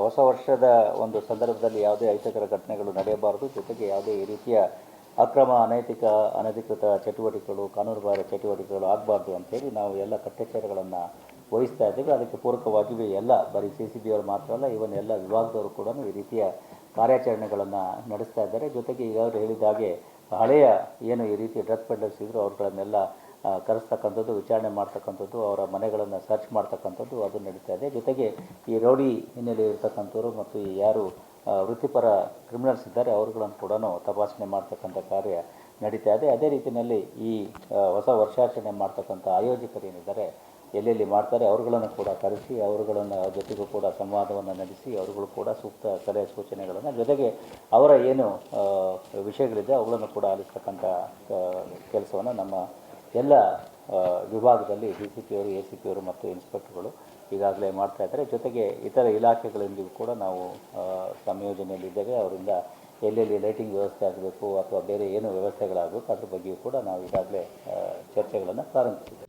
ಹೊಸ ವರ್ಷದ ಒಂದು ಸಂದರ್ಭದಲ್ಲಿ ಯಾವುದೇ ಅಹಿತಕರ ಘಟನೆಗಳು ನಡೆಯಬಾರದು, ಜೊತೆಗೆ ಯಾವುದೇ ಈ ರೀತಿಯ ಅಕ್ರಮ, ಅನೈತಿಕ, ಅನಧಿಕೃತ ಚಟುವಟಿಕೆಗಳು, ಕಾನೂನುಬಾಹಿರ ಚಟುವಟಿಕೆಗಳು ಆಗಬಾರ್ದು ಅಂತೇಳಿ ನಾವು ಎಲ್ಲ ಕಟ್ಟೆಚ್ಚರಗಳನ್ನು ವಹಿಸ್ತಾ ಇದ್ದೇವೆ. ಅದಕ್ಕೆ ಪೂರಕವಾಗಿಯೇ ಎಲ್ಲ ಬರೀ CCB ಅವರು ಮಾತ್ರ ಅಲ್ಲ, ಇವನ್ ಎಲ್ಲ ವಿಭಾಗದವರು ಕೂಡ ಈ ರೀತಿಯ ಕಾರ್ಯಾಚರಣೆಗಳನ್ನು ನಡೆಸ್ತಾ ಇದ್ದಾರೆ. ಜೊತೆಗೆ ಈಗಾಗಲೇ ಹೇಳಿದ ಹಾಗೆ ಹಳೆಯ ಏನು ಈ ರೀತಿ ಡ್ರಗ್ ಪೆಡ್ಲರ್ಸ್ ಇದ್ದರು ಅವ್ರುಗಳನ್ನೆಲ್ಲ ಕರೆಸ್ತಕ್ಕಂಥದ್ದು, ವಿಚಾರಣೆ ಮಾಡ್ತಕ್ಕಂಥದ್ದು, ಅವರ ಮನೆಗಳನ್ನು ಸರ್ಚ್ ಮಾಡ್ತಕ್ಕಂಥದ್ದು ಅದು ನಡೀತಾ ಇದೆ. ಜೊತೆಗೆ ಈ ರೌಡಿ ಹಿನ್ನೆಲೆ ಇರ್ತಕ್ಕಂಥವ್ರು ಮತ್ತು ಈ ಯಾರು ವೃತ್ತಿಪರ ಕ್ರಿಮಿನಲ್ಸ್ ಇದ್ದಾರೆ ಅವ್ರುಗಳನ್ನು ಕೂಡ ತಪಾಸಣೆ ಮಾಡ್ತಕ್ಕಂಥ ಕಾರ್ಯ ನಡೀತಾ ಇದೆ. ಅದೇ ರೀತಿಯಲ್ಲಿ ಈ ಹೊಸ ವರ್ಷಾಚರಣೆ ಮಾಡ್ತಕ್ಕಂಥ ಆಯೋಜಕರು ಏನಿದ್ದಾರೆ, ಎಲ್ಲೆಲ್ಲಿ ಮಾಡ್ತಾರೆ ಅವ್ರುಗಳನ್ನು ಕೂಡ ಕರೆಸಿ ಅವರುಗಳನ್ನು ಜೊತೆಗೂ ಕೂಡ ಸಂವಾದವನ್ನು ನಡೆಸಿ ಅವರುಗಳು ಕೂಡ ಸೂಕ್ತ ಸಲಹೆ ಸೂಚನೆಗಳನ್ನು, ಜೊತೆಗೆ ಅವರ ಏನು ವಿಷಯಗಳಿದೆ ಅವುಗಳನ್ನು ಕೂಡ ಆಲಿಸ್ತಕ್ಕಂಥ ಕೆಲಸವನ್ನು ನಮ್ಮ ಎಲ್ಲ ವಿಭಾಗದಲ್ಲಿ DCP ಅವರು, ACP ಅವರು ಮತ್ತು ಇನ್ಸ್ಪೆಕ್ಟರ್ಗಳು ಈಗಾಗಲೇ ಮಾಡ್ತಾ ಇದ್ದಾರೆ. ಜೊತೆಗೆ ಇತರ ಇಲಾಖೆಗಳಿಂದಲೂ ಕೂಡ ನಾವು ಸಂಯೋಜನೆಯಲ್ಲಿದ್ದೇವೆ. ಅವರಿಂದ ಎಲ್ಲೆಲ್ಲಿ ಲೈಟಿಂಗ್ ವ್ಯವಸ್ಥೆ ಆಗಬೇಕು ಅಥವಾ ಬೇರೆ ಏನು ವ್ಯವಸ್ಥೆಗಳಾಗಬೇಕು ಅದ್ರ ಬಗ್ಗೆಯೂ ಕೂಡ ನಾವು ಈಗಾಗಲೇ ಚರ್ಚೆಗಳನ್ನು ಪ್ರಾರಂಭಿಸಿದ್ದೇವೆ.